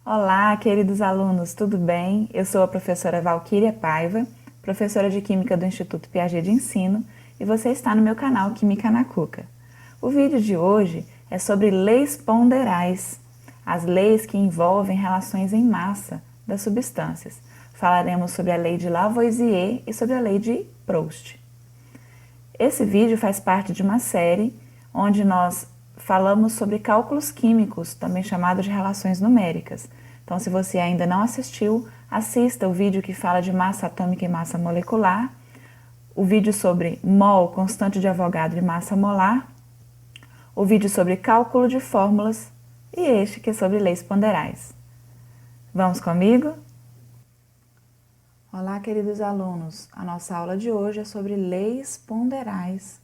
Olá, queridos alunos, tudo bem? Eu sou a professora Valquíria Paiva, professora de Química do Instituto Piaget de Ensino, e você está no meu canal Química na Cuca. O vídeo de hoje é sobre leis ponderais, as leis que envolvem relações em massa das substâncias. Falaremos sobre a lei de Lavoisier e sobre a lei de Proust. Esse vídeo faz parte de uma série onde nós falamos sobre cálculos químicos, também chamados de relações numéricas. Então, se você ainda não assistiu, assista o vídeo que fala de massa atômica e massa molecular, o vídeo sobre mol, constante de Avogadro e massa molar, o vídeo sobre cálculo de fórmulas e este que é sobre leis ponderais. Vamos comigo? Olá, queridos alunos! A nossa aula de hoje é sobre leis ponderais.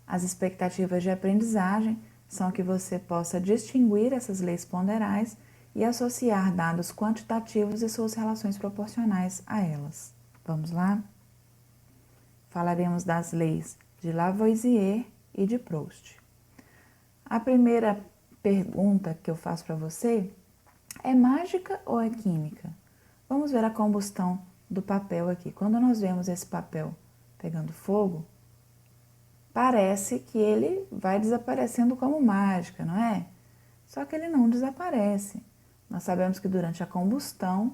As expectativas de aprendizagem são que você possa distinguir essas leis ponderais e associar dados quantitativos e suas relações proporcionais a elas. Vamos lá? Falaremos das leis de Lavoisier e de Proust. A primeira pergunta que eu faço para você é mágica ou é química? Vamos ver a combustão do papel aqui. Quando nós vemos esse papel pegando fogo, parece que ele vai desaparecendo como mágica, não é? Só que ele não desaparece. Nós sabemos que durante a combustão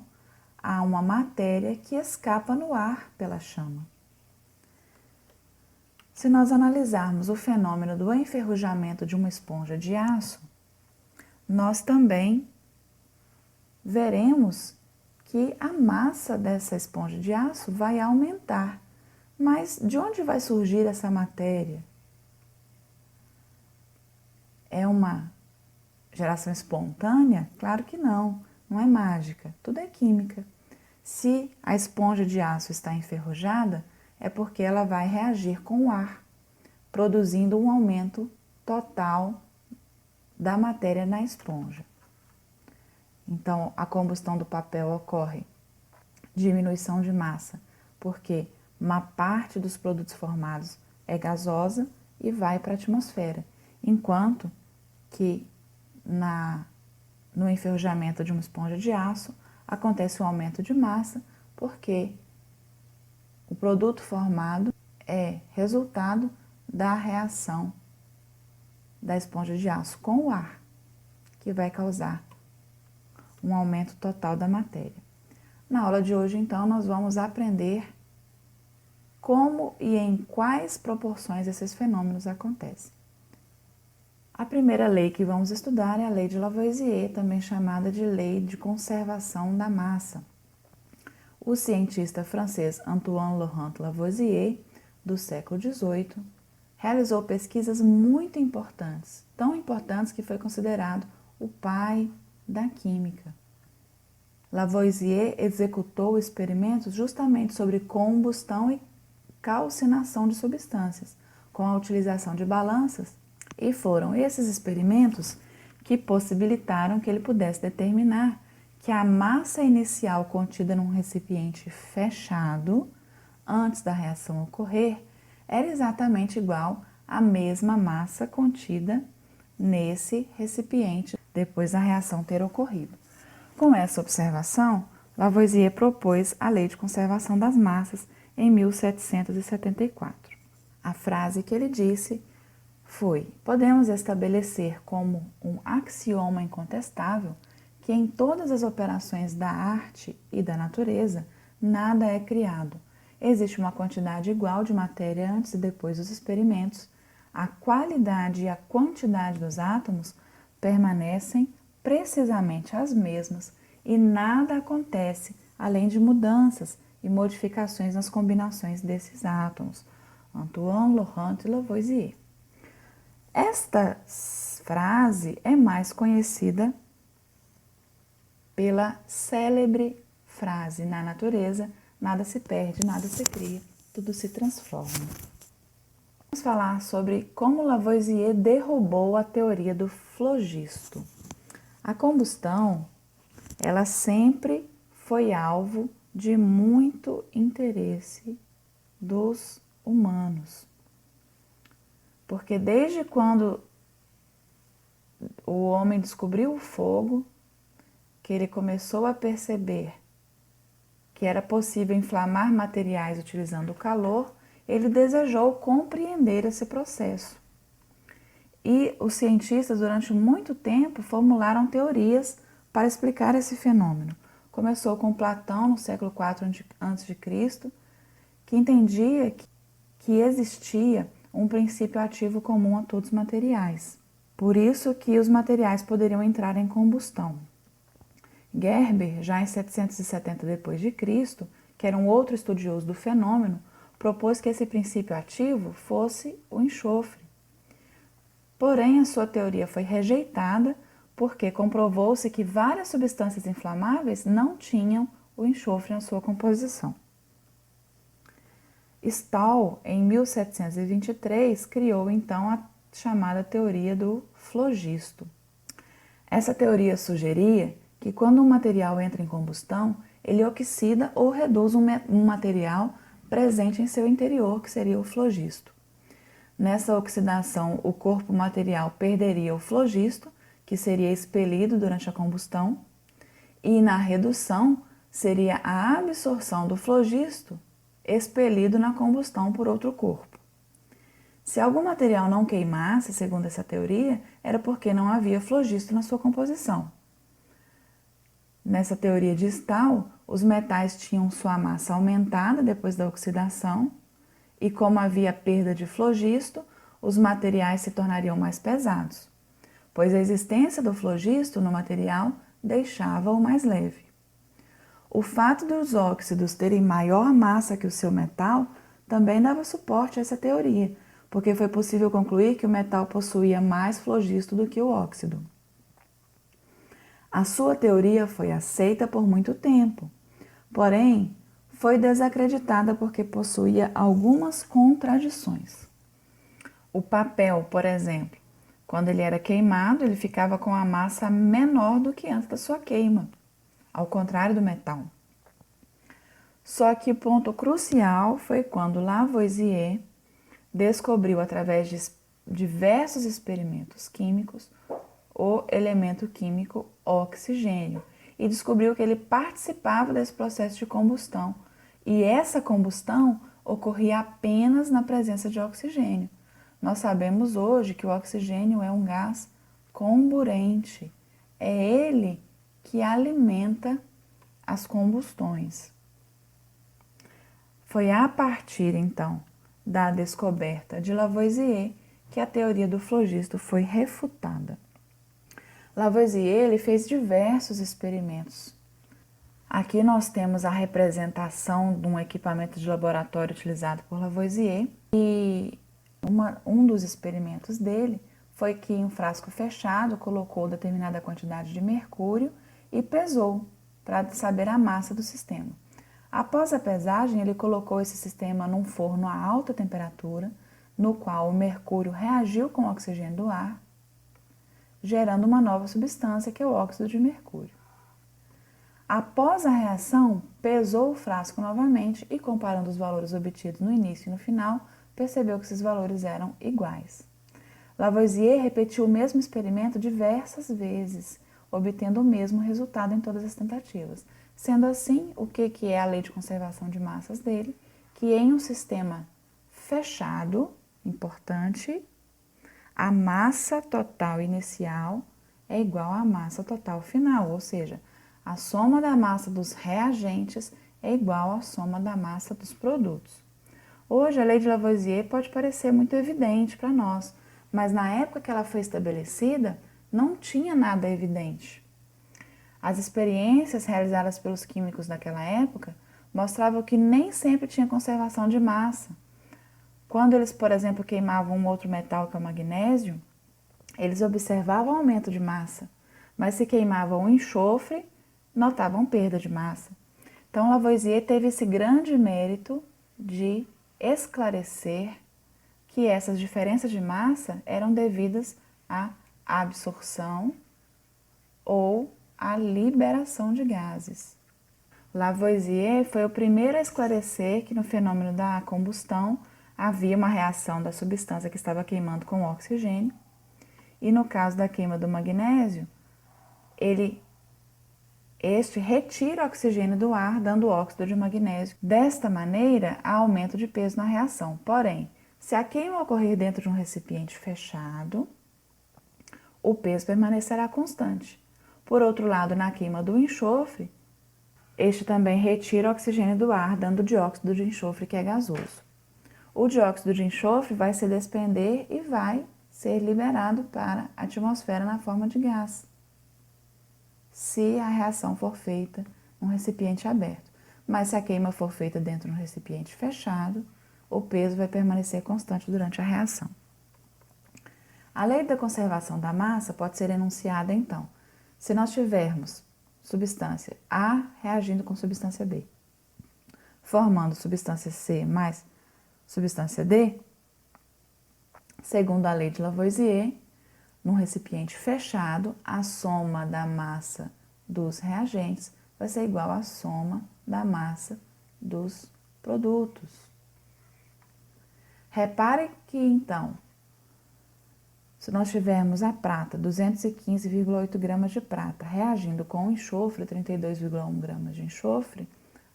há uma matéria que escapa no ar pela chama. Se nós analisarmos o fenômeno do enferrujamento de uma esponja de aço, nós também veremos que a massa dessa esponja de aço vai aumentar. Mas de onde vai surgir essa matéria? É uma geração espontânea? Claro que não, não é mágica, tudo é química. Se a esponja de aço está enferrujada, é porque ela vai reagir com o ar, produzindo um aumento total da matéria na esponja. Então, a combustão do papel ocorre diminuição de massa, porque uma parte dos produtos formados é gasosa e vai para a atmosfera, enquanto que no enferrujamento de uma esponja de aço acontece um aumento de massa, porque o produto formado é resultado da reação da esponja de aço com o ar, que vai causar um aumento total da matéria. Na aula de hoje, então, nós vamos aprender como e em quais proporções esses fenômenos acontecem. A primeira lei que vamos estudar é a lei de Lavoisier, também chamada de lei de conservação da massa. O cientista francês Antoine Laurent Lavoisier, do século XVIII, realizou pesquisas muito importantes, tão importantes que foi considerado o pai da química. Lavoisier executou experimentos justamente sobre combustão e calcinação de substâncias, com a utilização de balanças, e foram esses experimentos que possibilitaram que ele pudesse determinar que a massa inicial contida num recipiente fechado, antes da reação ocorrer, era exatamente igual à mesma massa contida nesse recipiente depois da reação ter ocorrido. Com essa observação, Lavoisier propôs a Lei de Conservação das Massas em 1774. A frase que ele disse foi: podemos estabelecer como um axioma incontestável que em todas as operações da arte e da natureza nada é criado. Existe uma quantidade igual de matéria antes e depois dos experimentos. A qualidade e a quantidade dos átomos permanecem precisamente as mesmas e nada acontece além de mudanças e modificações nas combinações desses átomos. Antoine Laurent Lavoisier. Esta frase é mais conhecida pela célebre frase: na natureza nada se perde, nada se cria, tudo se transforma. Vamos falar sobre como Lavoisier derrubou a teoria do flogisto. A combustão, ela sempre foi alvo de muito interesse dos humanos. Porque desde quando o homem descobriu o fogo, que ele começou a perceber que era possível inflamar materiais utilizando o calor, ele desejou compreender esse processo. E os cientistas, durante muito tempo, formularam teorias para explicar esse fenômeno. Começou com Platão, no século IV a.C., que entendia que existia um princípio ativo comum a todos os materiais. Por isso que os materiais poderiam entrar em combustão. Geber, já em 770 d.C., que era um outro estudioso do fenômeno, propôs que esse princípio ativo fosse o enxofre. Porém, a sua teoria foi rejeitada porque comprovou-se que várias substâncias inflamáveis não tinham o enxofre na sua composição. Stahl, em 1723, criou então a chamada teoria do flogisto. Essa teoria sugeria que quando um material entra em combustão, ele oxida ou reduz um material presente em seu interior, que seria o flogisto. Nessa oxidação, o corpo material perderia o flogisto, que seria expelido durante a combustão, e na redução seria a absorção do flogisto expelido na combustão por outro corpo. Se algum material não queimasse, segundo essa teoria, era porque não havia flogisto na sua composição. Nessa teoria de Stahl, os metais tinham sua massa aumentada depois da oxidação, e como havia perda de flogisto, os materiais se tornariam mais pesados, pois a existência do flogisto no material deixava-o mais leve. O fato dos óxidos terem maior massa que o seu metal também dava suporte a essa teoria, porque foi possível concluir que o metal possuía mais flogisto do que o óxido. A sua teoria foi aceita por muito tempo, porém foi desacreditada porque possuía algumas contradições. O papel, por exemplo, quando ele era queimado, ele ficava com a massa menor do que antes da sua queima, ao contrário do metal. Só que o ponto crucial foi quando Lavoisier descobriu, através de diversos experimentos químicos, o elemento químico oxigênio e descobriu que ele participava desse processo de combustão. E essa combustão ocorria apenas na presença de oxigênio. Nós sabemos hoje que o oxigênio é um gás comburente. É ele que alimenta as combustões. Foi a partir, então, da descoberta de Lavoisier que a teoria do flogisto foi refutada. Lavoisier ele fez diversos experimentos. Aqui nós temos a representação de um equipamento de laboratório utilizado por Lavoisier e um dos experimentos dele foi que em um frasco fechado colocou determinada quantidade de mercúrio e pesou para saber a massa do sistema. Após a pesagem, ele colocou esse sistema num forno a alta temperatura, no qual o mercúrio reagiu com o oxigênio do ar, gerando uma nova substância que é o óxido de mercúrio. Após a reação, pesou o frasco novamente e, comparando os valores obtidos no início e no final, percebeu que esses valores eram iguais. Lavoisier repetiu o mesmo experimento diversas vezes, obtendo o mesmo resultado em todas as tentativas. Sendo assim, o que é a lei de conservação de massas dele? Que em um sistema fechado, importante, a massa total inicial é igual à massa total final, ou seja, a soma da massa dos reagentes é igual à soma da massa dos produtos. Hoje, a lei de Lavoisier pode parecer muito evidente para nós, mas na época que ela foi estabelecida, não tinha nada evidente. As experiências realizadas pelos químicos daquela época mostravam que nem sempre tinha conservação de massa. Quando eles, por exemplo, queimavam um outro metal que é o magnésio, eles observavam aumento de massa, mas se queimavam o enxofre, notavam perda de massa. Então, Lavoisier teve esse grande mérito de esclarecer que essas diferenças de massa eram devidas à absorção ou à liberação de gases. Lavoisier foi o primeiro a esclarecer que no fenômeno da combustão havia uma reação da substância que estava queimando com o oxigênio, e no caso da queima do magnésio, ele Este retira o oxigênio do ar, dando óxido de magnésio. Desta maneira, há aumento de peso na reação. Porém, se a queima ocorrer dentro de um recipiente fechado, o peso permanecerá constante. Por outro lado, na queima do enxofre, este também retira o oxigênio do ar, dando dióxido de enxofre, que é gasoso. O dióxido de enxofre vai se desprender e vai ser liberado para a atmosfera na forma de gás, se a reação for feita num recipiente aberto. Mas se a queima for feita dentro de um recipiente fechado, o peso vai permanecer constante durante a reação. A lei da conservação da massa pode ser enunciada então, se nós tivermos substância A reagindo com substância B, formando substância C mais substância D, segundo a lei de Lavoisier, num recipiente fechado, a soma da massa dos reagentes vai ser igual à soma da massa dos produtos. Repare que, então, se nós tivermos a prata, 215,8 gramas de prata, reagindo com o enxofre, 32,1 gramas de enxofre,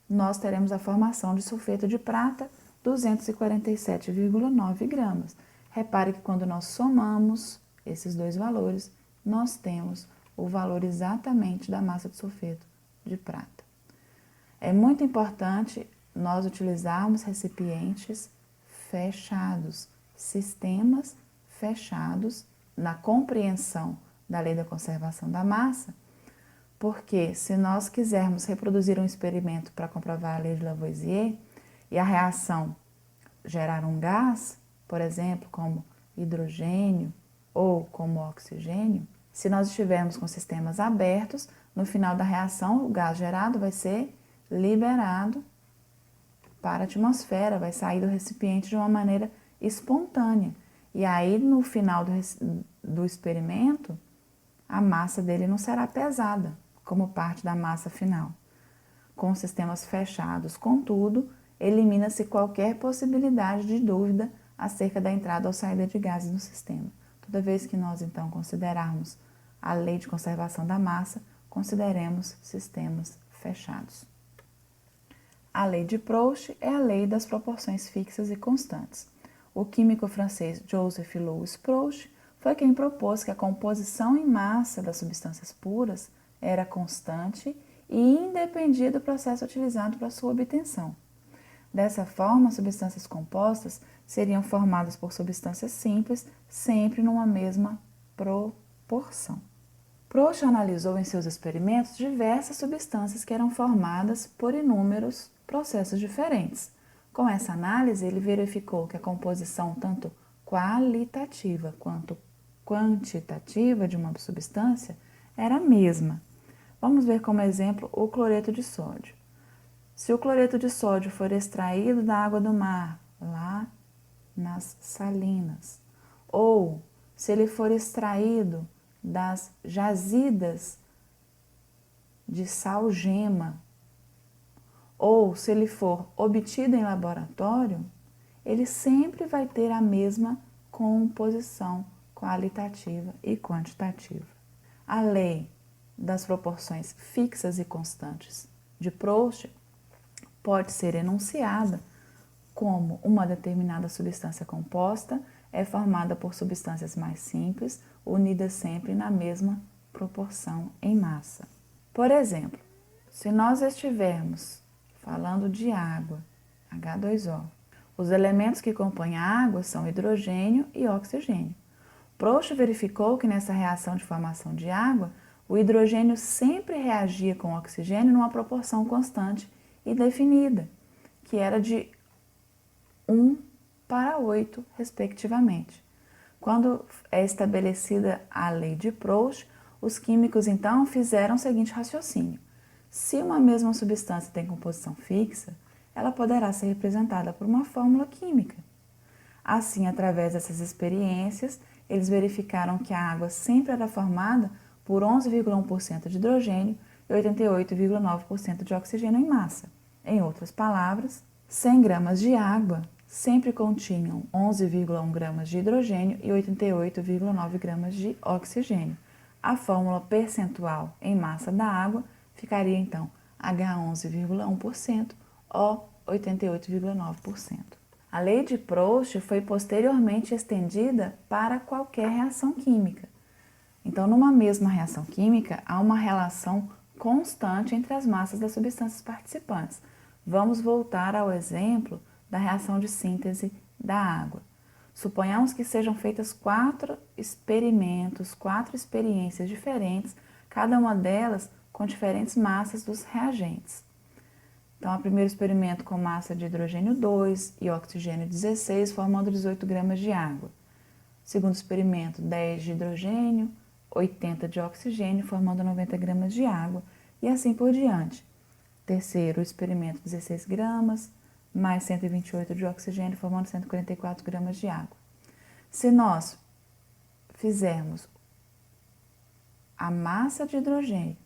nós teremos a formação de sulfeto de prata, 247,9 gramas. Repare que quando nós somamos esses dois valores, nós temos o valor exatamente da massa de sulfeto de prata. É muito importante nós utilizarmos recipientes fechados, sistemas fechados na compreensão da lei da conservação da massa, porque se nós quisermos reproduzir um experimento para comprovar a lei de Lavoisier e a reação gerar um gás, por exemplo, como hidrogênio ou como oxigênio, se nós estivermos com sistemas abertos, no final da reação o gás gerado vai ser liberado para a atmosfera, vai sair do recipiente de uma maneira espontânea. E aí, no final do experimento, a massa dele não será pesada, como parte da massa final. Com sistemas fechados, contudo, elimina-se qualquer possibilidade de dúvida acerca da entrada ou saída de gases no sistema. Toda vez que nós, então, considerarmos a lei de conservação da massa, consideremos sistemas fechados. A lei de Proust é a lei das proporções fixas e constantes. O químico francês Joseph Louis Proust foi quem propôs que a composição em massa das substâncias puras era constante e independia do processo utilizado para sua obtenção. Dessa forma, as substâncias compostas seriam formadas por substâncias simples, sempre numa mesma proporção. Proust analisou em seus experimentos diversas substâncias que eram formadas por inúmeros processos diferentes. Com essa análise, ele verificou que a composição tanto qualitativa quanto quantitativa de uma substância era a mesma. Vamos ver como exemplo o cloreto de sódio. Se o cloreto de sódio for extraído da água do mar, lá nas salinas, ou se ele for extraído das jazidas de sal-gema, ou se ele for obtido em laboratório, ele sempre vai ter a mesma composição qualitativa e quantitativa. A lei das proporções fixas e constantes de Proust pode ser enunciada como uma determinada substância composta é formada por substâncias mais simples, unidas sempre na mesma proporção em massa. Por exemplo, se nós estivermos falando de água, H2O, os elementos que compõem a água são hidrogênio e oxigênio. Proust verificou que nessa reação de formação de água, o hidrogênio sempre reagia com o oxigênio numa proporção constante e definida, que era de 1:8, respectivamente. Quando é estabelecida a lei de Proust, os químicos então fizeram o seguinte raciocínio: se uma mesma substância tem composição fixa, ela poderá ser representada por uma fórmula química. Assim, através dessas experiências, eles verificaram que a água sempre era formada por 11,1% de hidrogênio e 88,9% de oxigênio em massa. Em outras palavras, 100 gramas de água sempre continham 11,1 gramas de hidrogênio e 88,9 gramas de oxigênio. A fórmula percentual em massa da água ficaria então H11,1% ou 88,9%. A lei de Proust foi posteriormente estendida para qualquer reação química. Então, numa mesma reação química, há uma relação constante entre as massas das substâncias participantes. Vamos voltar ao exemplo da reação de síntese da água. Suponhamos que sejam feitas 4 experimentos, 4 experiências diferentes, cada uma delas com diferentes massas dos reagentes. Então, o primeiro experimento com massa de hidrogênio 2 e oxigênio 16, formando 18 gramas de água. Segundo experimento, 10 de hidrogênio, 80 de oxigênio, formando 90 gramas de água, e assim por diante. Terceiro experimento, 16 gramas, mais 128 de oxigênio, formando 144 gramas de água. Se nós fizermos a massa de hidrogênio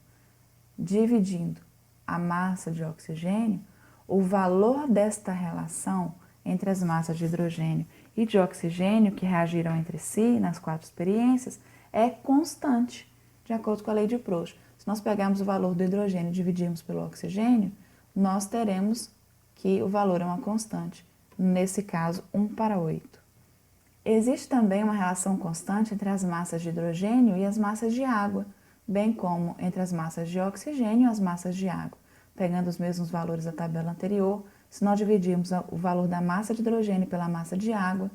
dividindo a massa de oxigênio, o valor desta relação entre as massas de hidrogênio e de oxigênio que reagiram entre si nas 4 experiências é constante, de acordo com a lei de Proust. Se nós pegarmos o valor do hidrogênio e dividirmos pelo oxigênio, nós teremos que o valor é uma constante, nesse caso 1:8. Existe também uma relação constante entre as massas de hidrogênio e as massas de água, bem como entre as massas de oxigênio e as massas de água. Pegando os mesmos valores da tabela anterior, se nós dividirmos o valor da massa de hidrogênio pela massa de água,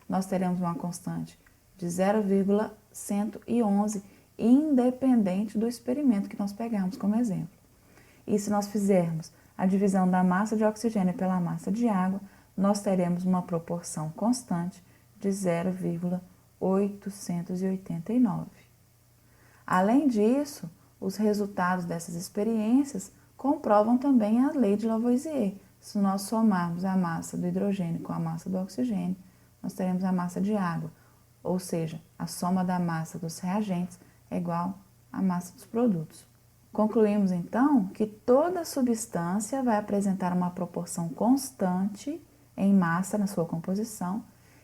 nós teremos uma constante de 0,111, independente do experimento que nós pegarmos como exemplo. E se nós fizermos a divisão da massa de oxigênio pela massa de água, nós teremos uma proporção constante de 0,889. Além disso, os resultados dessas experiências comprovam também a lei de Lavoisier. Se nós somarmos a massa do hidrogênio com a massa do oxigênio, nós teremos a massa de água, ou seja, a soma da massa dos reagentes é igual à massa dos produtos. Concluímos então que toda substância vai apresentar uma proporção constante em massa na sua composição,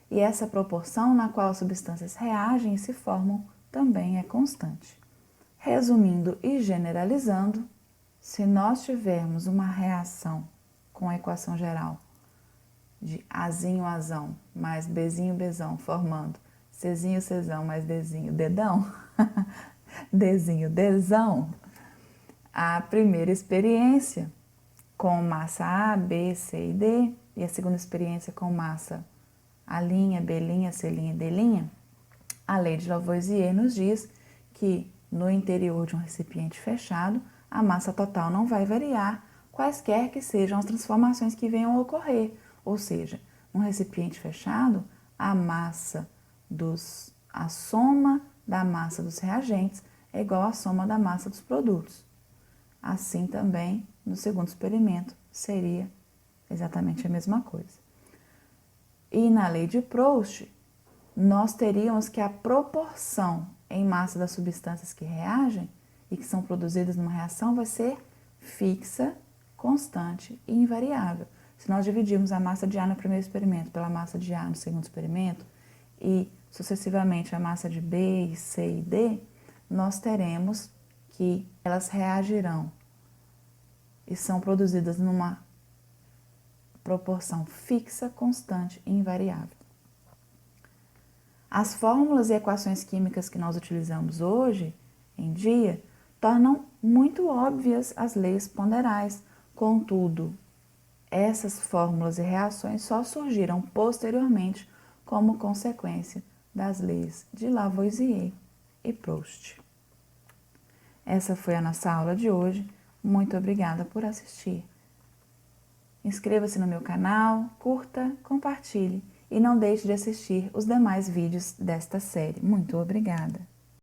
e essa proporção na qual as substâncias reagem e se formam também é constante. Resumindo e generalizando, se nós tivermos uma reação com a equação geral de Azinho, Azão, mais Bzinho, Bzão, formando Czinho, Czão, mais Dzinho, Dedão, Dzinho, Dzão, a primeira experiência com massa A, B, C e D, e a segunda experiência com massa A', B', C', D', a lei de Lavoisier nos diz que no interior de um recipiente fechado, a massa total não vai variar, quaisquer que sejam as transformações que venham a ocorrer. Ou seja, num recipiente fechado, a soma da massa dos reagentes é igual à soma da massa dos produtos. Assim também, no segundo experimento, seria exatamente a mesma coisa. E na lei de Proust, nós teríamos que a proporção em massa das substâncias que reagem e que são produzidas numa reação vai ser fixa, constante e invariável. Se nós dividirmos a massa de A no primeiro experimento pela massa de A no segundo experimento e sucessivamente a massa de B, C e D, nós teremos que elas reagirão e são produzidas numa proporção fixa, constante e invariável. As fórmulas e equações químicas que nós utilizamos hoje em dia tornam muito óbvias as leis ponderais. Contudo, essas fórmulas e reações só surgiram posteriormente como consequência das leis de Lavoisier e Proust. Essa foi a nossa aula de hoje. Muito obrigada por assistir. Inscreva-se no meu canal, curta, compartilhe e não deixe de assistir os demais vídeos desta série. Muito obrigada!